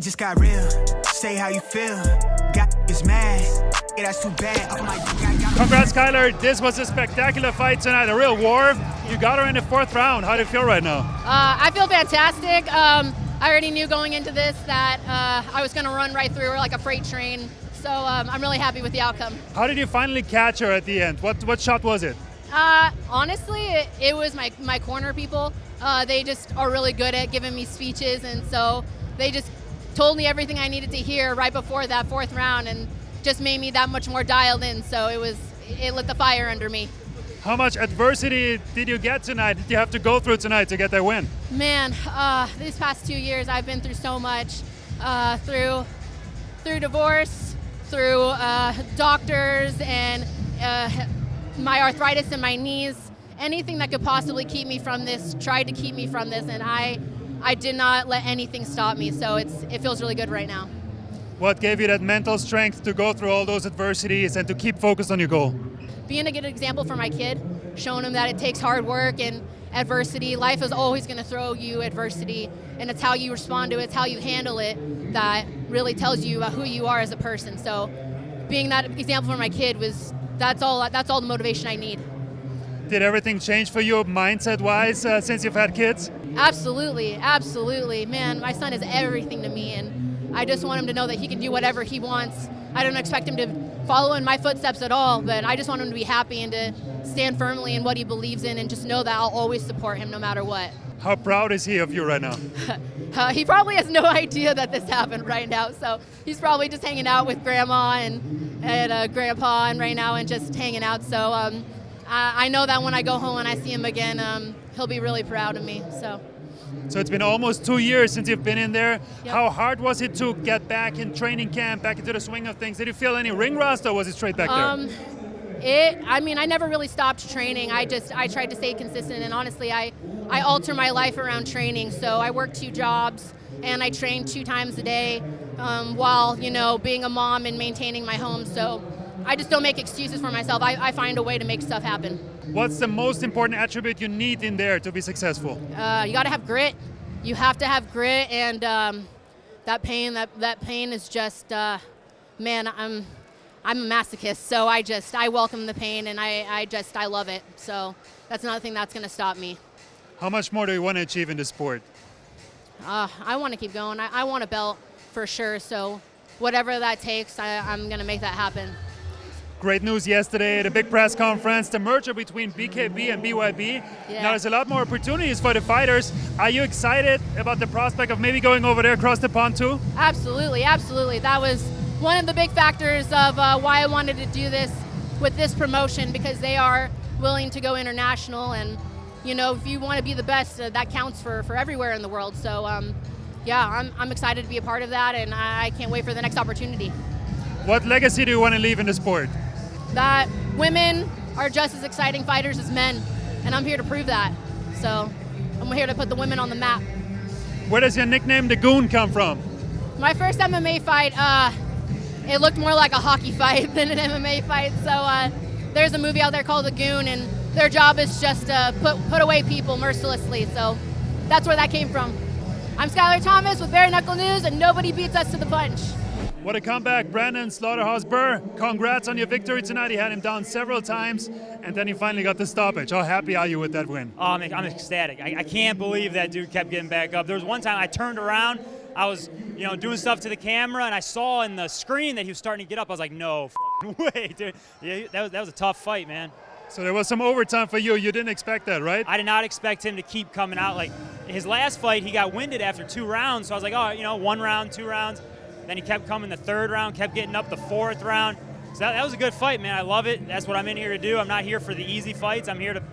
just got real. Say how you feel. Got is mad. Yeah, that's too bad. I'm like, Congrats, Skyler. This was a spectacular fight tonight, a real war. You got her in the 4th round. How do you feel right now? I feel fantastic. I already knew going into this that I was going to run right through her like a freight train. So I'm really happy with the outcome. How did you finally catch her at the end? What shot was it? Honestly, it was my corner people. They just are really good at giving me speeches, and so they just told me everything I needed to hear right before that 4th round, and just made me that much more dialed in. So it lit the fire under me. How much adversity did you get tonight? Did you have to go through tonight to get that win? Man, these past 2 years I've been through so much, through divorce, through doctors, and my arthritis in my knees. Anything that could possibly keep me from this tried to keep me from this, and I did not let anything stop me. So it feels really good right now. What gave you that mental strength to go through all those adversities and to keep focused on your goal? Being a good example for my kid, showing him that it takes hard work and adversity. Life is always going to throw you adversity, and it's how you respond to it, it's how you handle it that really tells you who you are as a person. So being that example for my kid that's all the motivation I need. Did everything change for you mindset-wise since you've had kids? Absolutely, absolutely. Man, my son is everything to me, and I just want him to know that he can do whatever he wants. I don't expect him to follow in my footsteps at all, but I just want him to be happy and to stand firmly in what he believes in, and just know that I'll always support him no matter what. How proud is he of you right now? He probably has no idea that this happened right now, so he's probably just hanging out with Grandma and Grandpa and right now and just hanging out. So I know that when I go home and I see him again, he'll be really proud of me. So it's been almost 2 years since you've been in there. Yep. How hard was it to get back in training camp, back into the swing of things? Did you feel any ring rust, or was it straight back there? I never really stopped training. I tried to stay consistent, and honestly, I alter my life around training. So I work 2 jobs, and I train 2 times a day while being a mom and maintaining my home. So I just don't make excuses for myself. I find a way to make stuff happen. What's the most important attribute you need in there to be successful? You got to have grit. You have to have grit, and that pain is just, man, I'm a masochist, so I welcome the pain, and I love it. So that's another thing that's going to stop me. How much more do you want to achieve in this sport? I want to keep going. I want a belt for sure. So whatever that takes, I'm going to make that happen. Great news yesterday at a big press conference, the merger between BKB and BYB. Yeah. Now there's a lot more opportunities for the fighters. Are you excited about the prospect of maybe going over there across the pond too? Absolutely, absolutely. That was one of the big factors of why I wanted to do this with this promotion, because they are willing to go international, and if you want to be the best, that counts for everywhere in the world. So yeah, I'm excited to be a part of that, and I can't wait for the next opportunity. What legacy do you want to leave in the sport? That women are just as exciting fighters as men, and I'm here to prove that. So I'm here to put the women on the map. Where does your nickname, the Goon, come from? My first MMA fight, it looked more like a hockey fight than an MMA fight. So there's a movie out there called The Goon, and their job is just to put away people mercilessly. So that's where that came from. I'm Skyler Thomas with Bare Knuckle News, and nobody beats us to the punch. What a comeback, Brandon Slaughterhouse Birr. Congrats on your victory tonight. You had him down several times, and then he finally got the stoppage. How happy are you with that win? Oh, I'm ecstatic. I can't believe that dude kept getting back up. There was one time I turned around, I was doing stuff to the camera, and I saw in the screen that he was starting to get up. I was like, no way, dude. Yeah, that was a tough fight, man. So there was some overtime for you. You didn't expect that, right? I did not expect him to keep coming out. Like his last fight, he got winded after 2 rounds, so I was like, oh, 1 round, 2 rounds. Then he kept coming the 3rd round, kept getting up the 4th round. So that was a good fight, man. I love it. That's what I'm in here to do. I'm not here for the easy fights. I'm here to,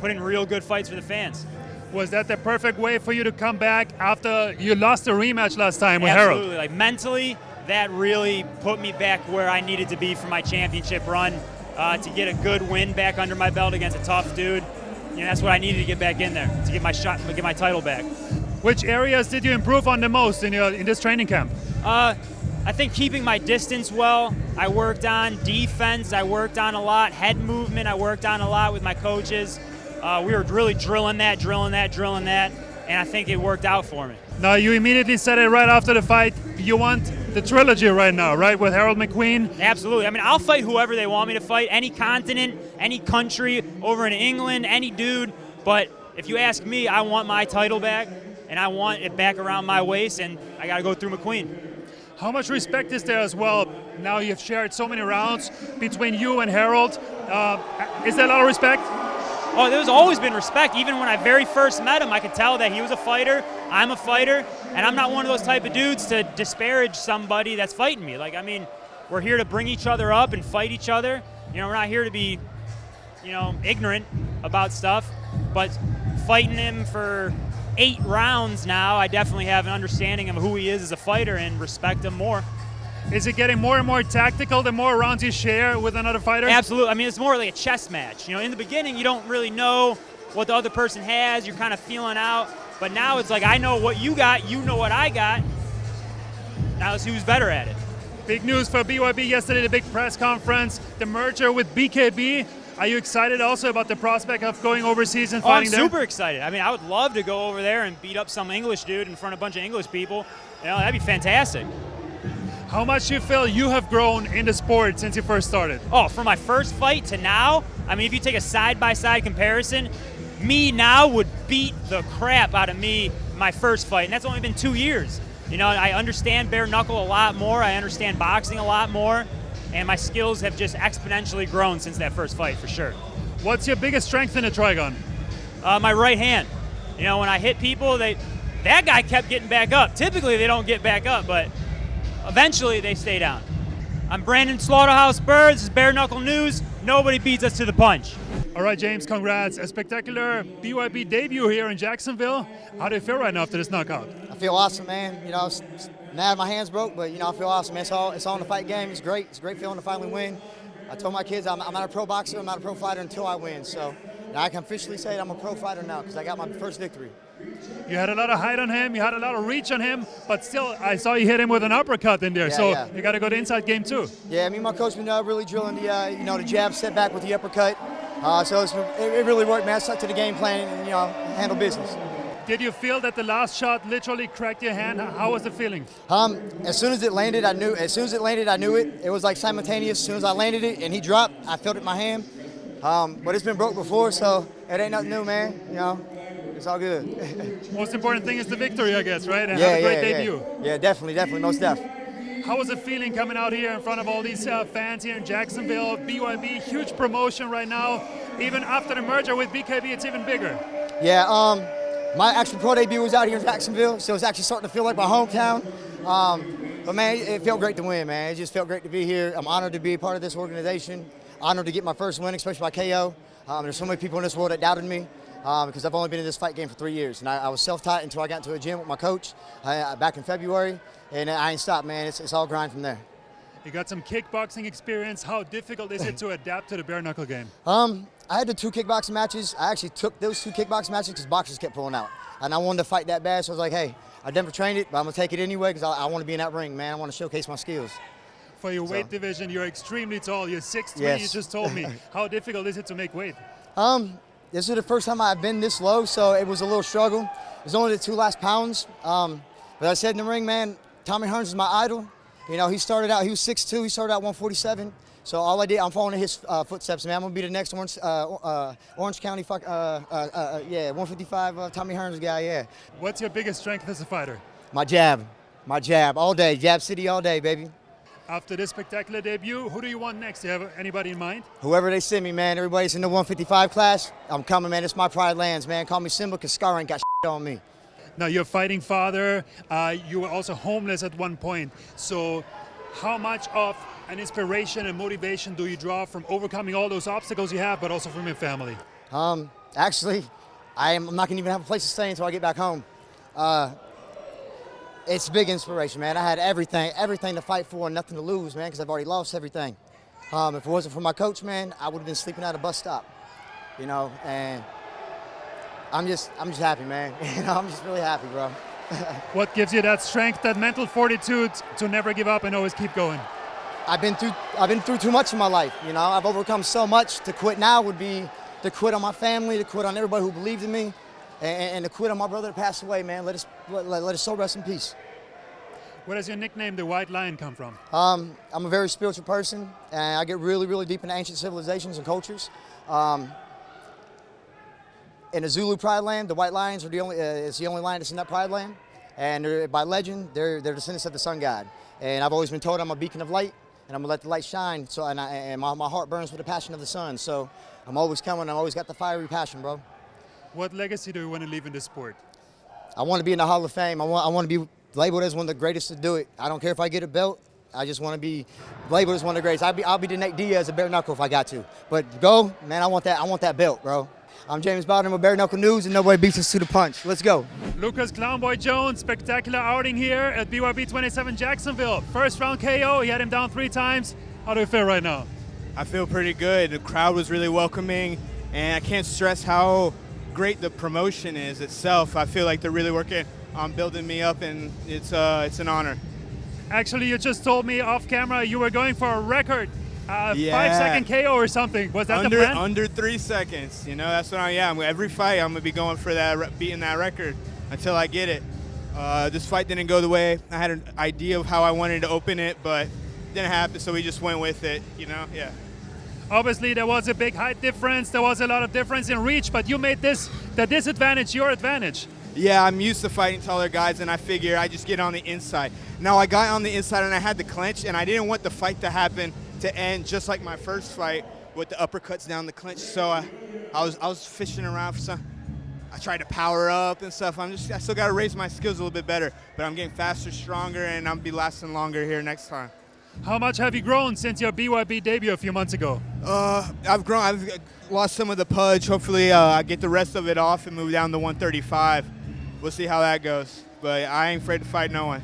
put in real good fights for the fans. Was that the perfect way for you to come back after you lost the rematch last time with Harold? Absolutely. Like mentally, that really put me back where I needed to be for my championship run, to get a good win back under my belt against a tough dude. That's what I needed to get back in there, to get my shot, get my title back. Which areas did you improve on the most in this training camp? I think keeping my distance well. I worked on defense. I worked on a lot. Head movement I worked on a lot with my coaches. We were really drilling that. and I think it worked out for me. Now, you immediately said it right after the fight. You want the trilogy right now, right, with Harold McQueen? Absolutely. I mean, I'll fight whoever they want me to fight, any continent, any country, over in England, any dude. But if you ask me, I want my title back, and I want it back around my waist, and I got to go through McQueen. How much respect is there as well? Now you've shared so many rounds between you and Harold. Is there a lot of respect? Oh, there's always been respect. Even when I very first met him, I could tell that he was a fighter, I'm a fighter, and I'm not one of those type of dudes to disparage somebody that's fighting me. Like, I mean, we're here to bring each other up and fight each other. You know, we're not here to be, you know, ignorant about stuff. But fighting him for 8 rounds now, I definitely have an understanding of who he is as a fighter and respect him more. Is it getting more and more tactical the more rounds you share with another fighter? Absolutely. I mean, it's more like a chess match. You know, in the beginning, you don't really know what the other person has. You're kind of feeling out. But now it's like, I know what you got, you know what I got. Now let's see who's better at it. Big news for BYB yesterday, the big press conference, the merger with BKB. Are you excited also about the prospect of going overseas and fighting there? I'm super excited. I mean, I would love to go over there and beat up some English dude in front of a bunch of English people. You know, that'd be fantastic. How much do you feel you have grown in the sport since you first started? Oh, from my first fight to now, I mean, if you take a side-by-side comparison, me now would beat the crap out of me my first fight, and that's only been 2 years. You know, I understand bare knuckle a lot more, I understand boxing a lot more, and my skills have just exponentially grown since that first fight, for sure. What's your biggest strength in the trigon? My right hand. You know, when I hit people, that guy kept getting back up. Typically, they don't get back up, but eventually they stay down. I'm Brandon Slaughterhouse Birr. This is Bare Knuckle News. Nobody beats us to the punch. All right, James, congrats. A spectacular BYB debut here in Jacksonville. How do you feel right now after this knockout? I feel awesome, man. You know, mad my hands broke, but, you know, I feel awesome, man. It's all in the fight game. It's great. It's a great feeling to finally win. I told my kids I'm not a pro boxer, I'm not a pro fighter until I win. So now I can officially say that I'm a pro fighter now because I got my first victory. You had a lot of height on him, you had a lot of reach on him, but still, I saw you hit him with an uppercut in there, Yeah. you got to go to inside game too. Yeah, me and my coach been really drilling the, you know, the jab set back with the uppercut. So it really worked, man. I stuck to the game plan and, you know, handle business. Did you feel that the last shot literally cracked your hand? How was the feeling? As soon as it landed, I knew. As soon as it landed, I knew it. It was like simultaneous. As soon as I landed it and he dropped, I felt it in my hand. But it's been broke before, so it ain't nothing new, man. You know, it's all good. Most important thing is the victory, I guess, right? And have a great debut. Yeah, definitely, most def. How was it feeling coming out here in front of all these fans here in Jacksonville? BYB, huge promotion right now. Even after the merger with BKB, it's even bigger. Yeah, my actual pro debut was out here in Jacksonville, so it's actually starting to feel like my hometown. But man, it felt great to win, man. It just felt great to be here. I'm honored to be a part of this organization. Honored to get my first win, especially by KO. There's so many people in this world that doubted me because I've only been in this fight game for 3 years. And I was self-taught until I got into a gym with my coach back in February. And I ain't stopped, man. It's all grind from there. You got some kickboxing experience. How difficult is it to adapt to the bare knuckle game? I had the 2 kickboxing matches. I actually took those 2 kickboxing matches because boxers kept pulling out. And I wanted to fight that bad, so I was like, hey, I've never trained it, but I'm going to take it anyway because I want to be in that ring, man. I want to showcase my skills. For your weight division, you're extremely tall. You're 6'3", Yes. you just told me. How difficult is it to make weight? This is the first time I've been this low, so it was a little struggle. It was only the 2 last pounds. But I said in the ring, man, Tommy Hearns is my idol. You know, he started out, he was 6'2", he started out 147. So all I did, I'm following in his footsteps, man. I'm gonna be the next Orange County, 155 Tommy Hearns guy, yeah. What's your biggest strength as a fighter? My jab, all day, jab city all day, baby. After this spectacular debut, who do you want next? Do you have anybody in mind? Whoever they send me, man. Everybody's in the 155 class. I'm coming, man. It's my pride lands, man. Call me Simba, because Scar ain't got shit on me. Now, you're a fighting father. You were also homeless at one point. So how much of an inspiration and motivation do you draw from overcoming all those obstacles you have, but also from your family? Actually, I'm not going to even have a place to stay until I get back home. It's big inspiration, man. I had everything to fight for and nothing to lose, man, because I've already lost everything. If it wasn't for my coach, man, I would have been sleeping at a bus stop, you know, and I'm just happy, man. You know, I'm just really happy, bro. What gives you that strength, that mental fortitude to never give up and always keep going? I've been through too much in my life, you know. I've overcome so much. To quit now would be to quit on my family, to quit on everybody who believed in me. and to quit on my brother that passed away, man. Let his soul rest in peace. Where does your nickname, the White Lion, come from? I'm a very spiritual person, and I get really, really deep into ancient civilizations and cultures. In the Zulu Pride Land, the White Lions are it's the only lion that's in that Pride Land. And by legend, they're descendants of the sun god. And I've always been told I'm a beacon of light, and I'm gonna let the light shine. So, and my heart burns with the passion of the sun. So I'm always coming. I've always got the fiery passion, bro. What legacy do you want to leave in this sport? I want to be in the Hall of Fame. I want to be labeled as one of the greatest to do it. I don't care if I get a belt. I just want to be labeled as one of the greatest. I'll be the Nate Diaz of Bare Knuckle if I got to. But go, man. I want that belt, bro. I'm James Bodnar with Bare Knuckle News, and nobody beats us to the punch. Let's go. Lucas Clownboy Jones, spectacular outing here at BYB 27 Jacksonville. First round KO, he had him down 3 times. How do you feel right now? I feel pretty good. The crowd was really welcoming, and I can't stress how great the promotion is itself. I feel like they're really working on building me up, and it's an honor. Actually, you just told me off camera you were going for a record. Yeah. 5-second KO or something. Was that the plan? Under 3 seconds. You know, that's what I am. Every fight, I'm gonna be going for that, beating that record until I get it. This fight didn't go the way I had an idea of how I wanted to open it, but it didn't happen. So we just went with it. You know, yeah. Obviously, there was a big height difference. There was a lot of difference in reach, but you made the disadvantage your advantage. Yeah, I'm used to fighting taller guys, and I figure I just get on the inside. Now I got on the inside, and I had to clinch, and I didn't want the fight to happen to end just like my first fight with the uppercuts down the clinch. So I was fishing around for some. I tried to power up and stuff. I still got to raise my skills a little bit better, but I'm getting faster, stronger, and I'll be lasting longer here next time. How much have you grown since your BYB debut a few months ago? I've grown. I've lost some of the pudge. Hopefully, I get the rest of it off and move down to 135. We'll see how that goes. But I ain't afraid to fight no one.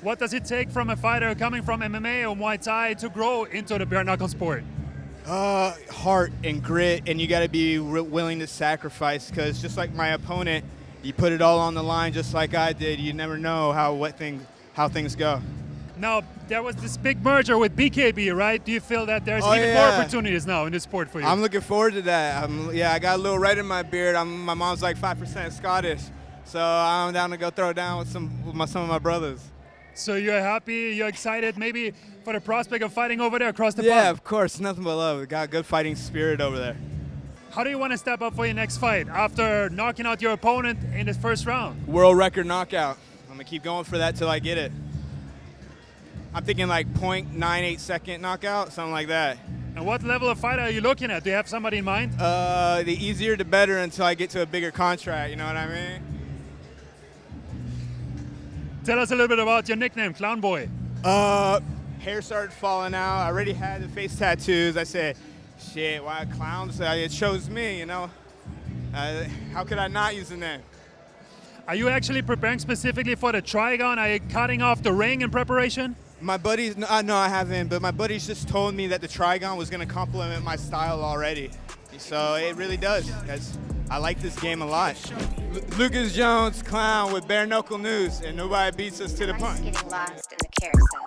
What does it take from a fighter coming from MMA or Muay Thai to grow into the bare knuckle sport? Heart and grit, and you got to be willing to sacrifice, because just like my opponent, you put it all on the line just like I did. You never know how things go. Now, there was this big merger with BKB, right? Do you feel that there's even more opportunities now in this sport for you? I'm looking forward to that. I got a little red in my beard. My mom's like 5% Scottish, so I'm down to go throw down with some of my brothers. So you're happy, you're excited maybe for the prospect of fighting over there across the Yeah, pond? of course, nothing but love. We got good fighting spirit over there. How do you want to step up for your next fight after knocking out your opponent in the first round? World record knockout. I'm gonna keep going for that till I get it. I'm thinking like 0.98 second knockout, something like that. And what level of fighter are you looking at? Do you have somebody in mind? The easier the better until I get to a bigger contract, you know what I mean? Tell us a little bit about your nickname, Clown Boy. Hair started falling out. I already had the face tattoos. I said, shit, why clowns? It chose me, you know? How could I not use the name? Are you actually preparing specifically for the trigon? Are you cutting off the ring in preparation? My buddies, no, I haven't, but my buddies just told me that the trigon was going to complement my style already. So it really does, because I like this game a lot. Lucas Jones, Clown with Bare Knuckle News, and nobody beats us to the punch. Getting lost in the carousel.